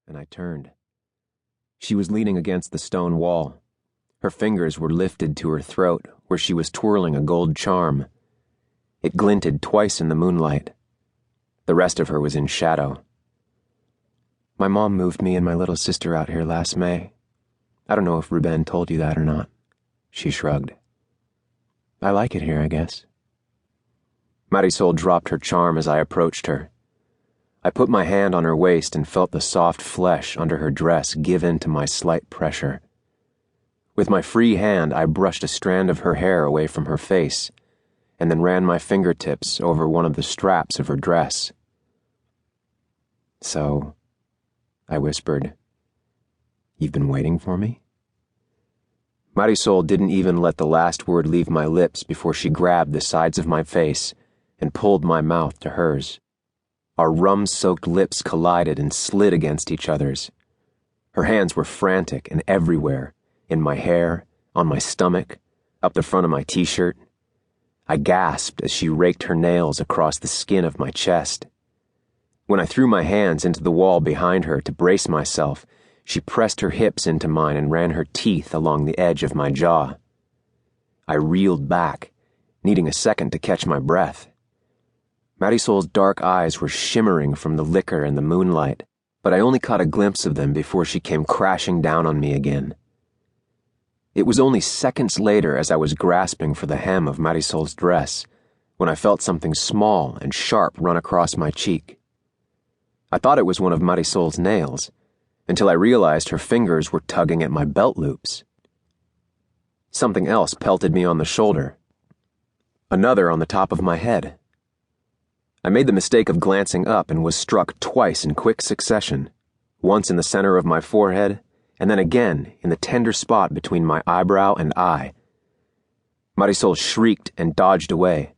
and I turned. She was leaning against the stone wall. Her fingers were lifted to her throat, where she was twirling a gold charm. It glinted twice in the moonlight. The rest of her was in shadow. My mom moved me and my little sister out here last May. I don't know if Ruben told you that or not. She shrugged. I like it here, I guess. Marisol dropped her charm as I approached her. I put my hand on her waist and felt the soft flesh under her dress give in to my slight pressure. With my free hand, I brushed a strand of her hair away from her face, and then ran my fingertips over one of the straps of her dress. So, I whispered, "You've been waiting for me?" Marisol didn't even let the last word leave my lips before she grabbed the sides of my face and pulled my mouth to hers. Our rum-soaked lips collided and slid against each other's. Her hands were frantic and everywhere, in my hair, on my stomach, up the front of my t-shirt. I gasped as she raked her nails across the skin of my chest. When I threw my hands into the wall behind her to brace myself, she pressed her hips into mine and ran her teeth along the edge of my jaw. I reeled back, needing a second to catch my breath. Marisol's dark eyes were shimmering from the liquor and the moonlight, but I only caught a glimpse of them before she came crashing down on me again. It was only seconds later, as I was grasping for the hem of Marisol's dress, when I felt something small and sharp run across my cheek. I thought it was one of Marisol's nails, until I realized her fingers were tugging at my belt loops. Something else pelted me on the shoulder. Another on the top of my head. I made the mistake of glancing up and was struck twice in quick succession, once in the center of my forehead, and then again in the tender spot between my eyebrow and eye. Marisol shrieked and dodged away.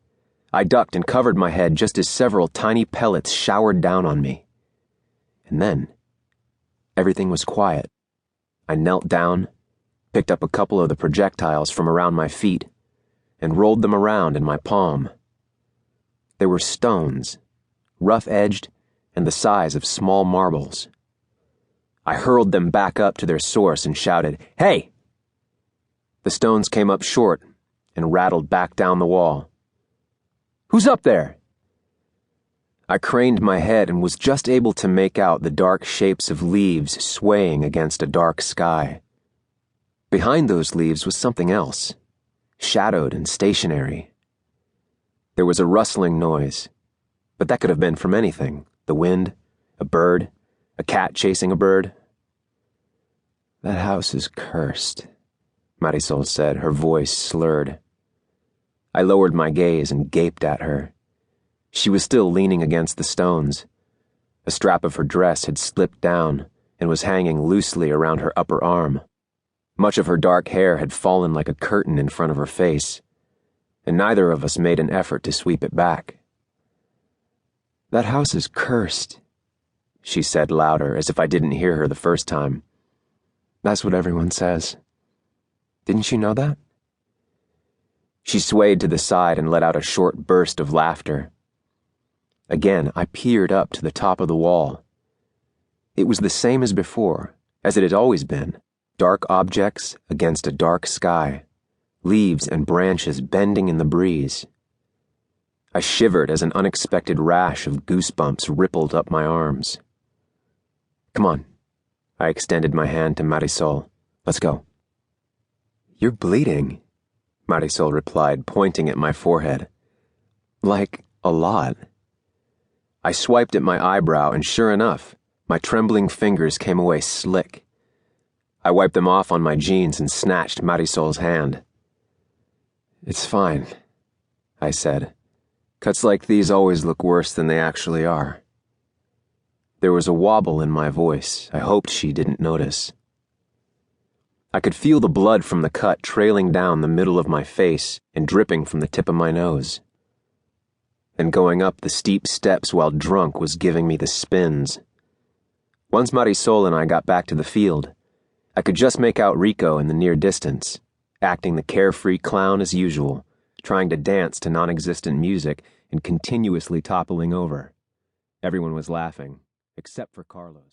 I ducked and covered my head just as several tiny pellets showered down on me. And then, everything was quiet. I knelt down, picked up a couple of the projectiles from around my feet, and rolled them around in my palm. They were stones, rough-edged and the size of small marbles. I hurled them back up to their source and shouted, "Hey!" The stones came up short and rattled back down the wall. "Who's up there?" I craned my head and was just able to make out the dark shapes of leaves swaying against a dark sky. Behind those leaves was something else, shadowed and stationary. There was a rustling noise, but that could have been from anything: the wind, a bird, a cat chasing a bird. "That house is cursed," Marisol said, her voice slurred. I lowered my gaze and gaped at her. She was still leaning against the stones. A strap of her dress had slipped down and was hanging loosely around her upper arm. Much of her dark hair had fallen like a curtain in front of her face, and neither of us made an effort to sweep it back. "That house is cursed," she said louder, as if I didn't hear her the first time. "That's what everyone says. Didn't you know that?" She swayed to the side and let out a short burst of laughter. Again, I peered up to the top of the wall. It was the same as before, as it had always been: dark objects against a dark sky, leaves and branches bending in the breeze. I shivered as an unexpected rash of goosebumps rippled up my arms. "Come on." I extended my hand to Marisol. "Let's go." "You're bleeding," Marisol replied, pointing at my forehead. "Like, a lot." I swiped at my eyebrow, and sure enough, my trembling fingers came away slick. I wiped them off on my jeans and snatched Marisol's hand. "It's fine," I said. "Cuts like these always look worse than they actually are." There was a wobble in my voice. I hoped she didn't notice. I could feel the blood from the cut trailing down the middle of my face and dripping from the tip of my nose. And going up the steep steps while drunk was giving me the spins. Once Marisol and I got back to the field, I could just make out Rico in the near distance, acting the carefree clown as usual, trying to dance to non-existent music and continuously toppling over. Everyone was laughing, except for Carlos.